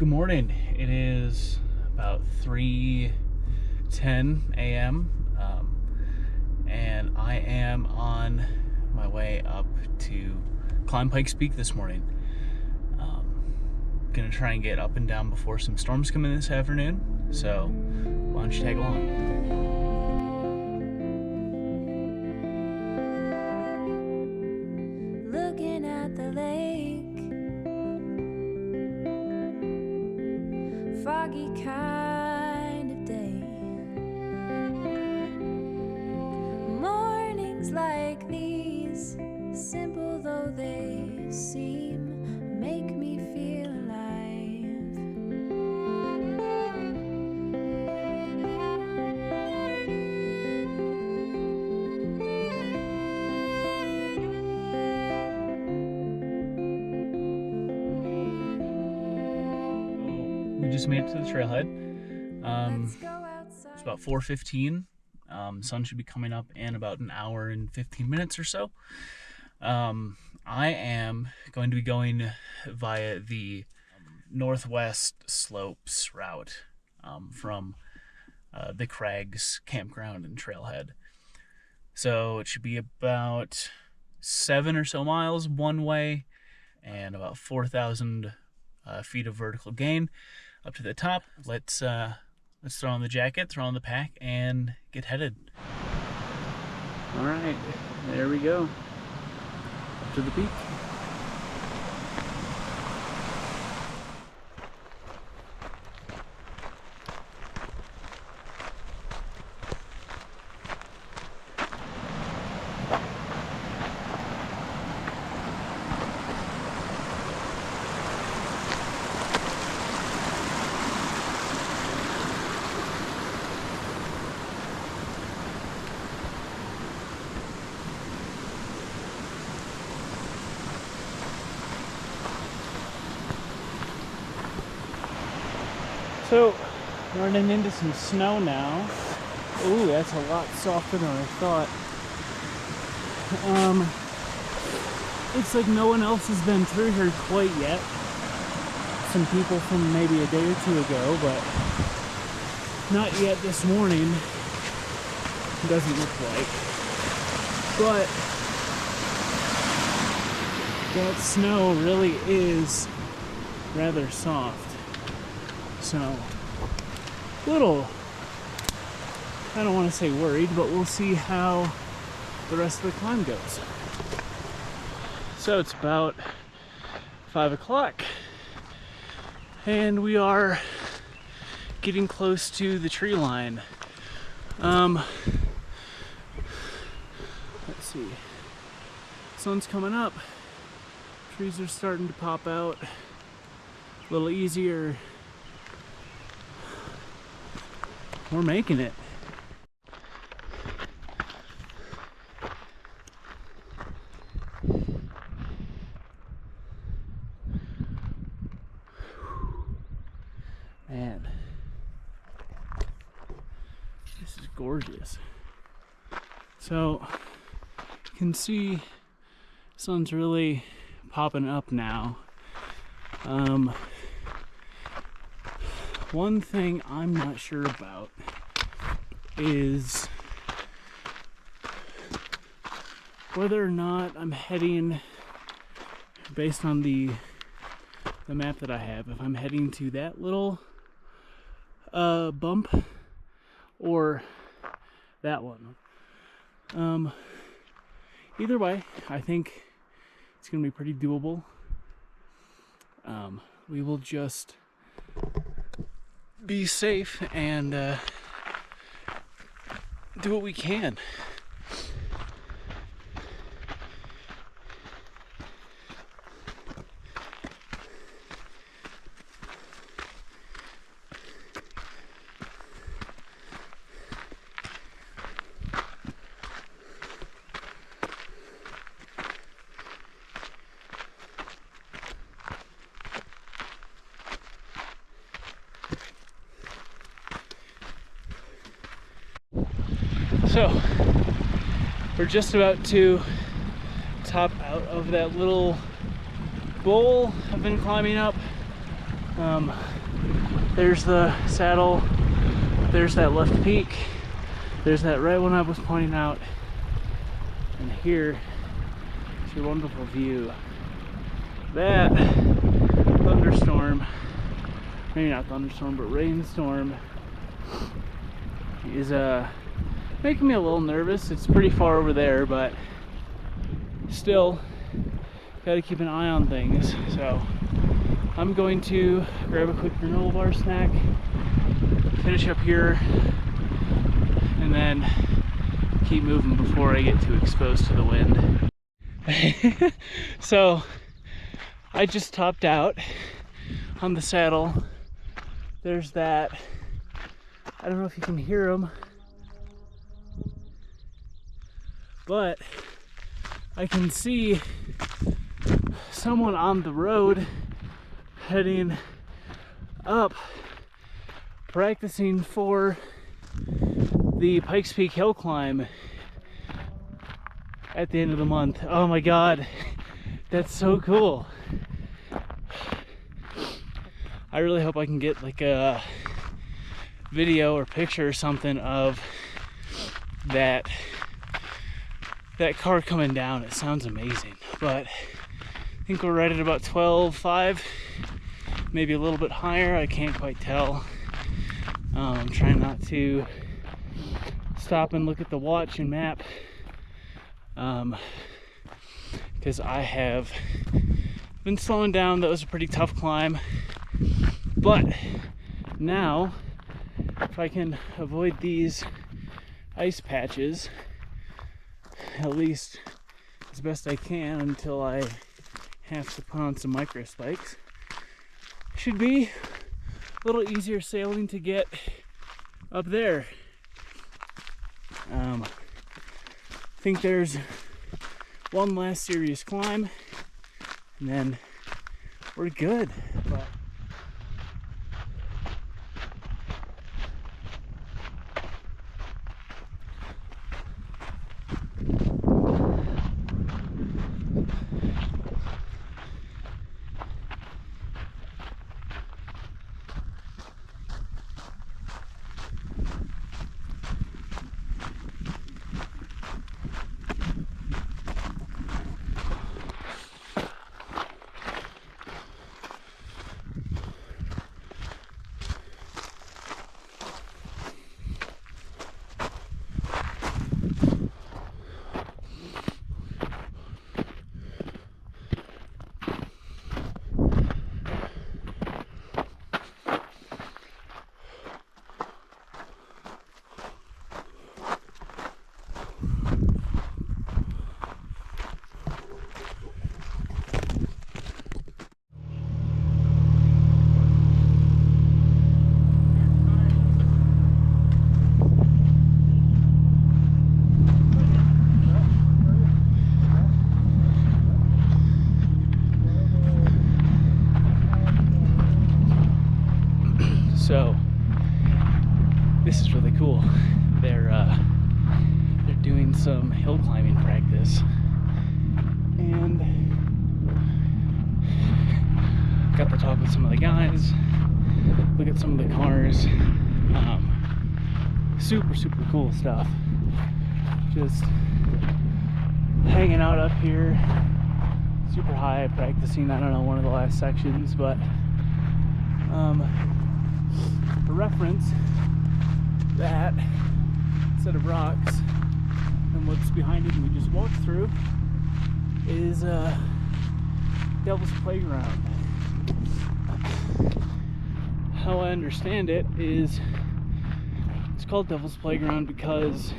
Good morning. It is about 3:10 a.m. And I am on my way up to climb Pikes Peak this morning. Gonna try and get up and down before some storms come in this afternoon. So why don't you tag along? Looking at the lake, foggy kind of day. Mornings like these, simple though they seem, make me feel alive. We just made it to the trailhead. Let's go outside. It's about 4:15. Sun should be coming up in about an hour and 15 minutes or so. I am going to be going via the northwest slopes route from the Crags campground and trailhead. So it should be about 7 or so miles one way and about 4,000 feet of vertical gain up to the top. Let's throw on the jacket, throw on the pack, and get headed. All right, there we go. Up to the peak. So, running into some snow now. Ooh, that's a lot softer than I thought. Looks like no one else has been through here quite yet. Some people from maybe a day or two ago, but not yet this morning. Doesn't look like. But that snow really is rather soft. So, little, I don't want to say worried, but we'll see how the rest of the climb goes. So it's about 5 o'clock and we are getting close to the tree line. Let's see, sun's coming up, trees are starting to pop out, a little easier. We're making it. Man, this is gorgeous. So, you can see sun's really popping up now. One thing I'm not sure about is whether or not I'm heading, based on the map that I have, if I'm heading to that little bump or that one. Either way, I think it's gonna be pretty doable. We will just be safe and do what we can. So we're just about to top out of that little bowl I've been climbing up. There's the saddle, there's that left peak, there's that right one I was pointing out, and here is your wonderful view. That thunderstorm, maybe not thunderstorm, but rainstorm, is making me a little nervous. It's pretty far over there, but still gotta keep an eye on things. So I'm going to grab a quick granola bar snack, finish up here, and then keep moving before I get too exposed to the wind. So I just topped out on the saddle. There's that, I don't know if you can hear them, but I can see someone on the road heading up, practicing for the Pikes Peak hill climb at the end of the month. Oh my god, that's so cool. I really hope I can get like a video or picture or something of that car coming down. It sounds amazing. But I think we're right at about 12:05, maybe a little bit higher, I can't quite tell. I'm trying not to stop and look at the watch and map, because I have been slowing down. That was a pretty tough climb, but now if I can avoid these ice patches, at least as best I can until I have to put on some micro spikes, should be a little easier sailing to get up there. I think there's one last serious climb and then we're good. But so this is really cool. They're doing some hill climbing practice, and got to talk with some of the guys, look at some of the cars. Super cool stuff. Just hanging out up here, super high, practicing, I don't know, one of the last sections, but for reference, that set of rocks and what's behind it we just walked through is Devil's Playground. How I understand it is it's called Devil's Playground because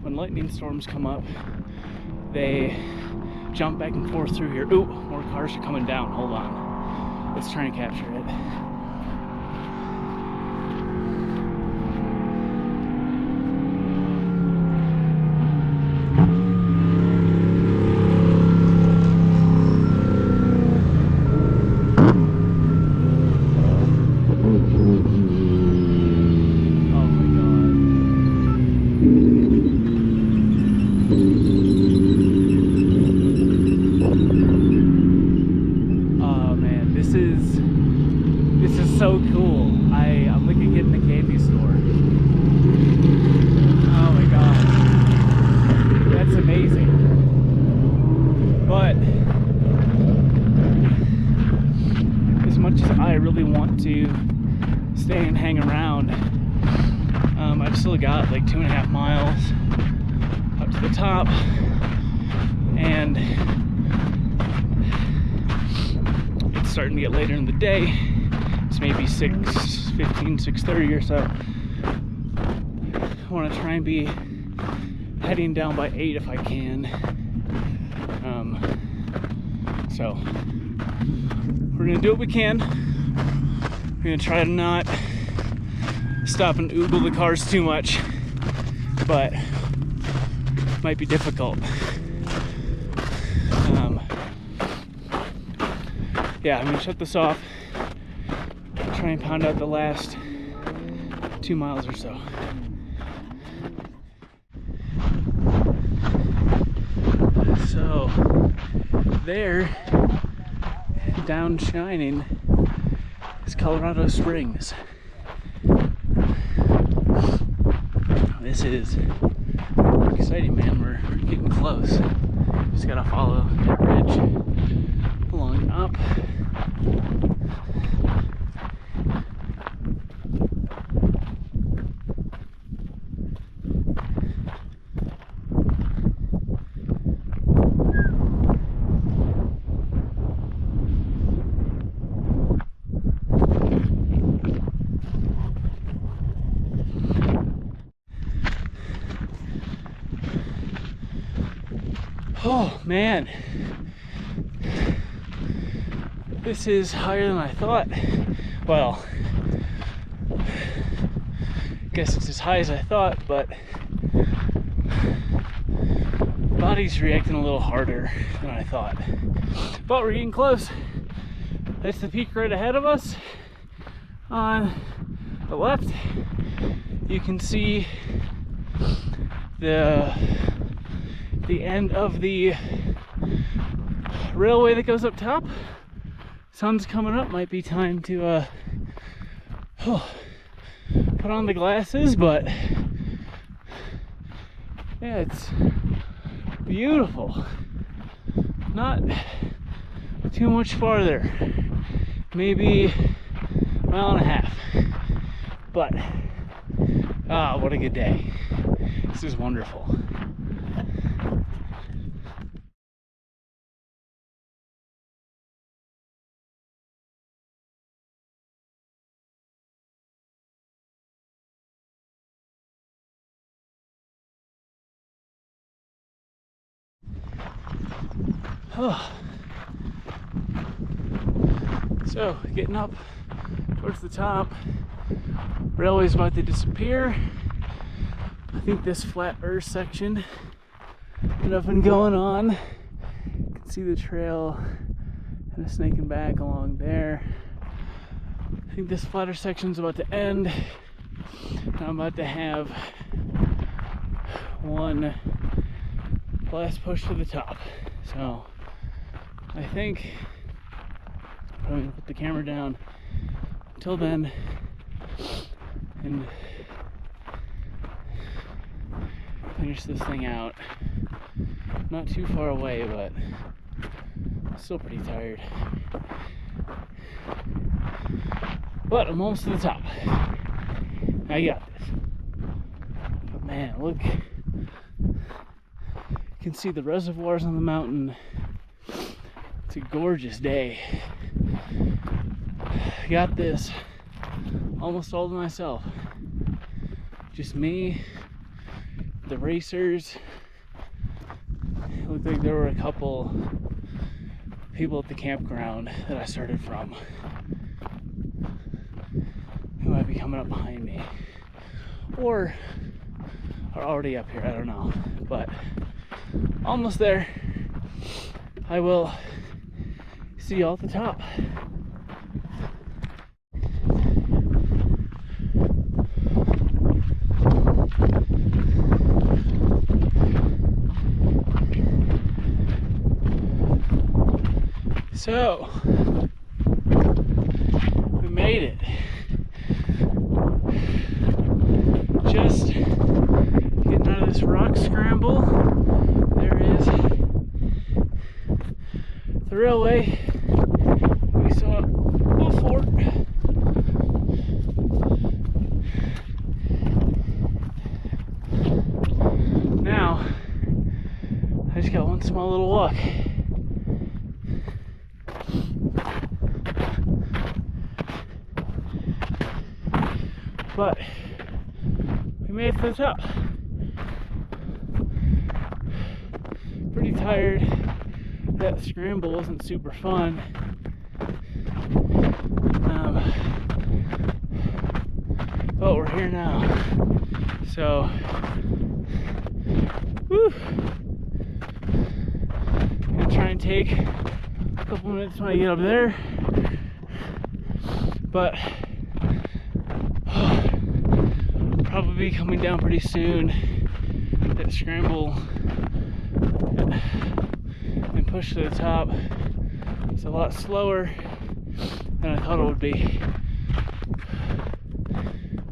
when lightning storms come up, they jump back and forth through here. Ooh, more cars are coming down. Hold on. Let's try and capture it. This is This is so cool. I'm like a kid in a candy store. Oh my god. That's amazing. But as much as I really want to stay and hang around, I've still got like 2.5 miles up to the top, and it's starting to get later in the day. It's maybe 6:15, 6:30 or so. I want to try and be heading down by 8 if I can. So we're gonna do what we can. We're gonna try to not stop and oogle the cars too much, but it might be difficult. Yeah, I'm gonna shut this off. Try and pound out the last 2 miles or so. So there, down shining, is Colorado Springs. This is exciting, man. We're getting close. Just gotta follow that ridge along up. Oh man, this is higher than I thought. Well, I guess it's as high as I thought, but body's reacting a little harder than I thought. But we're getting close. That's the peak right ahead of us. On the left, you can see the end of the railway that goes up top. Sun's coming up, might be time to put on the glasses, but yeah, it's beautiful. Not too much farther, maybe a mile and a half, but what a good day. This is wonderful. So, getting up towards the top, railway's about to disappear. I think this flat earth section, nothing going on. You can see the trail kind of snaking back along there. I think this flatter section's about to end, and I'm about to have one last push to the top. So I think I'm going to put the camera down until then and finish this thing out. Not too far away, but still pretty tired. But I'm almost to the top. I got this. But man, look. You can see the reservoirs on the mountain. It's a gorgeous day. I got this almost all to myself. Just me, the racers. It looked like there were a couple people at the campground that I started from who might be coming up behind me or are already up here, I don't know, but almost there. I will see you all at the top. So, we made small little walk. But we made it to the top. Pretty tired. That scramble wasn't super fun. But we're here now. So, whew. Gonna try and take a couple minutes when I get up there. But probably be coming down pretty soon. That scramble and push to the top is a lot slower than I thought it would be.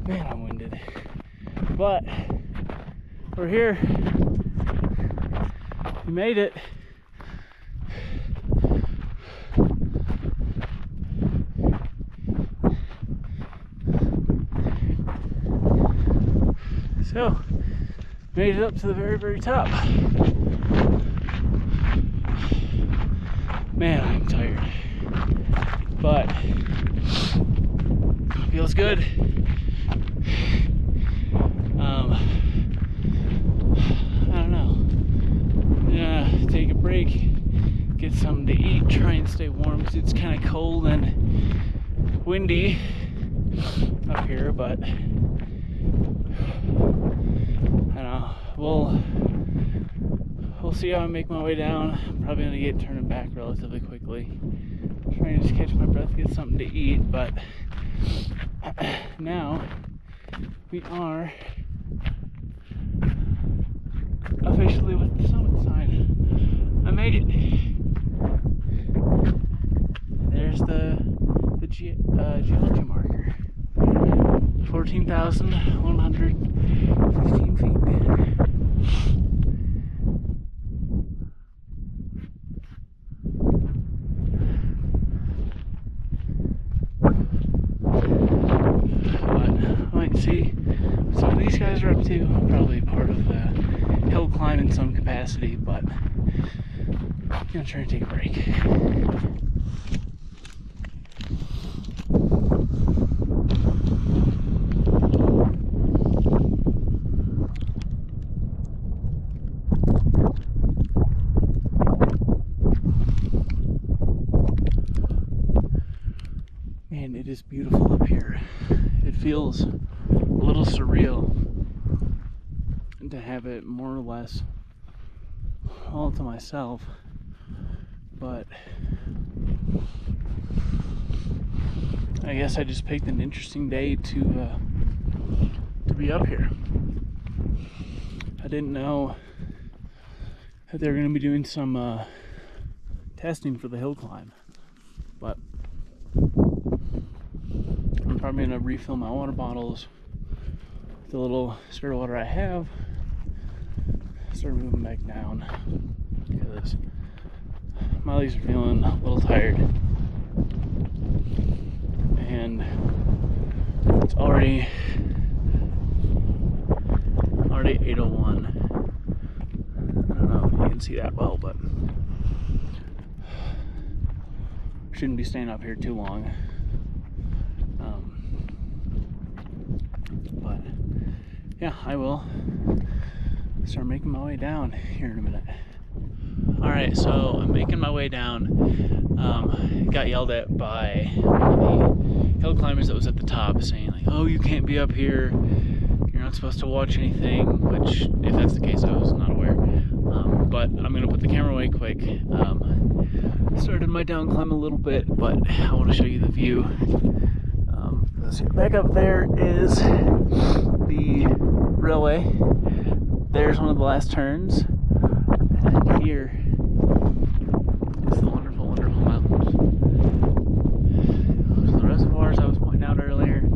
Man, I'm winded. But we're here. We made it. So, made it up to the very, very top. Man, I'm tired. But feels good. I don't know. I'm gonna take a break, get something to eat, try and stay warm because it's kind of cold and windy up here, but I don't know. We'll see how I make my way down. I'm probably gonna get turning back relatively quickly. Trying to just catch my breath, get something to eat, but now we are officially with the summit sign. I made it. There's the geology marker. 14,115 feet. See what some of these guys are up to. Probably part of the hill climb in some capacity, but I'm gonna try and take a break. Man, it is beautiful up here. It feels a little surreal to have it more or less all to myself, but I guess I just picked an interesting day to be up here. I didn't know that they were going to be doing some testing for the hill climb, but I'm probably going to refill my water bottles with the little spare water I have, start moving back down because my legs are feeling a little tired, and it's already 8:01. I don't know if you can see that well, but shouldn't be staying up here too long. But yeah, I will start making my way down here in a minute. Alright, so I'm making my way down. Got yelled at by one of the hill climbers that was at the top, saying like, oh, you can't be up here, you're not supposed to watch anything, which if that's the case I was not aware. But I'm gonna put the camera away quick. Started my down climb a little bit, but I want to show you the view. Back up there is the railway. There's one of the last turns. And here is the wonderful, wonderful mountains. Those are the reservoirs I was pointing out earlier.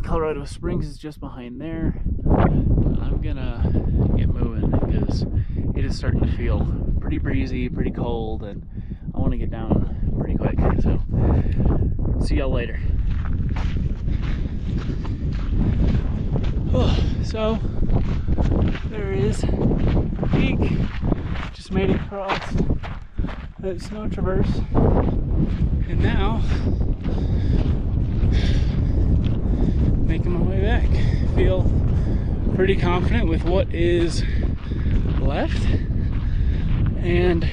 Colorado Springs is just behind there. I'm gonna get moving because it is starting to feel pretty breezy, pretty cold, and I want to get down pretty quick. So, see y'all later. So, there is peak. just made it across that snow traverse, and now making my way back. Feel pretty confident with what is left, and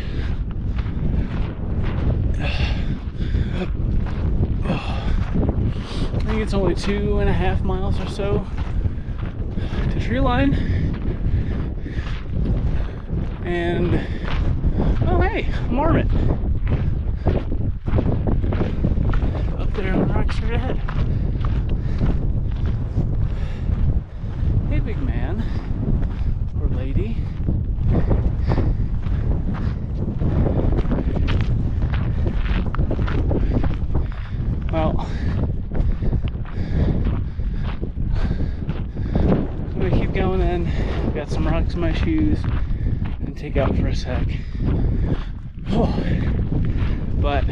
I think it's only 2.5 miles or so to tree line. And oh hey, a marmot up there on the rock straight ahead. Hey big man or lady. Well, I'm gonna keep going then. I've got some rocks in my shoes and take out for a sec. Oh, but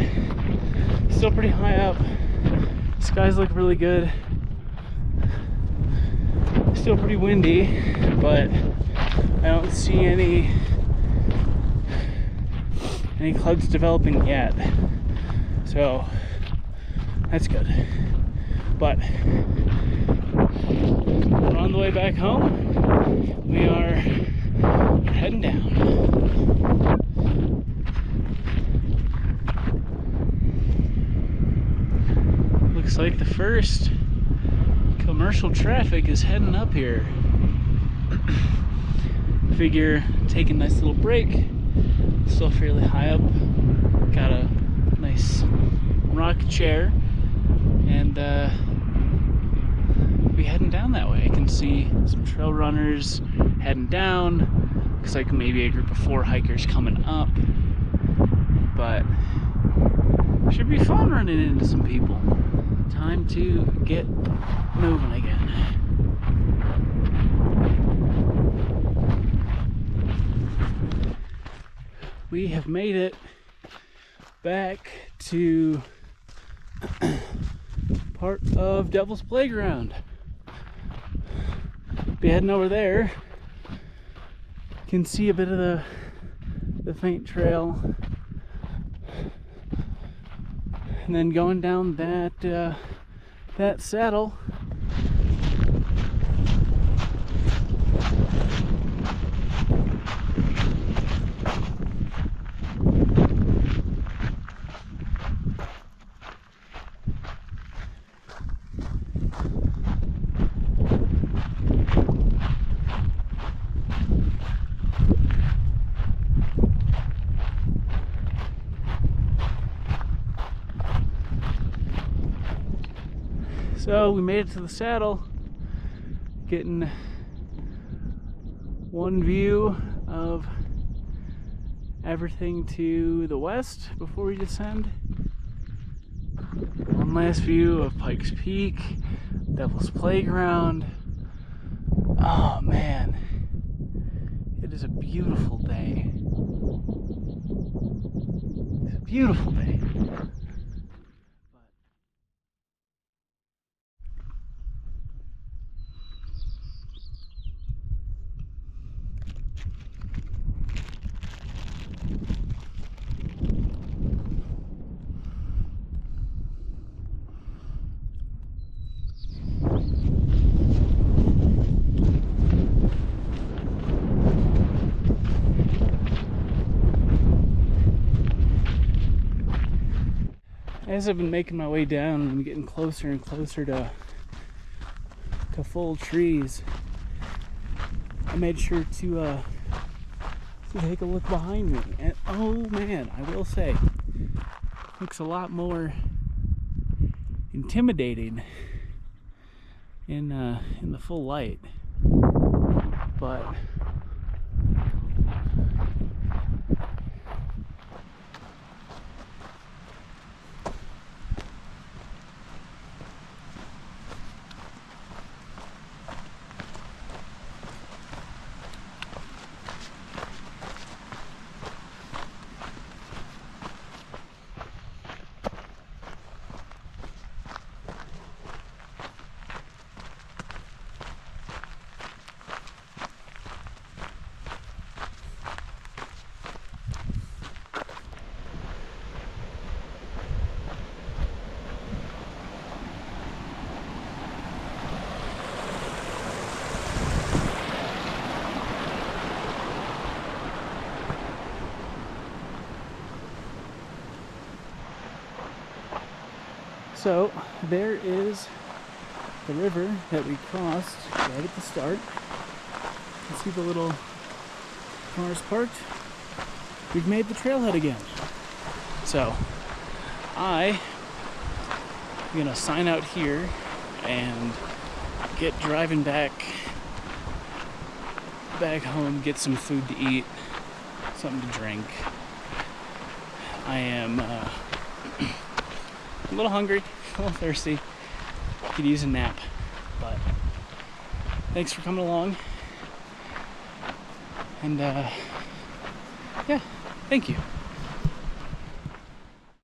still pretty high up. Skies look really good. Still pretty windy, but I don't see any clouds developing yet. So that's good. But we're on the way back home. We're heading down. Looks like the first commercial traffic is heading up here. Figure take a nice little break. Still fairly high up. Got a nice rock chair, and be heading down that way. I can see some trail runners heading down. Looks like maybe a group of 4 hikers coming up, but should be fun running into some people. Time to get moving again. We have made it back to part of Devil's Playground. Be heading over there. Can see a bit of the faint trail, and then going down that saddle. So we made it to the saddle, getting one view of everything to the west before we descend. One last view of Pikes Peak, Devil's Playground. Oh man, it is a beautiful day. It's a beautiful day. As I've been making my way down, I'm getting closer and closer to full trees. I made sure to take a look behind me, and oh man, I will say, looks a lot more intimidating in the full light. But So there is the river that we crossed right at the start. You see the little cars parked? We've made the trailhead again. So I'm gonna sign out here and get driving back home, get some food to eat, something to drink. I am a little hungry, a little thirsty. Could use a nap, but thanks for coming along. And yeah, thank you.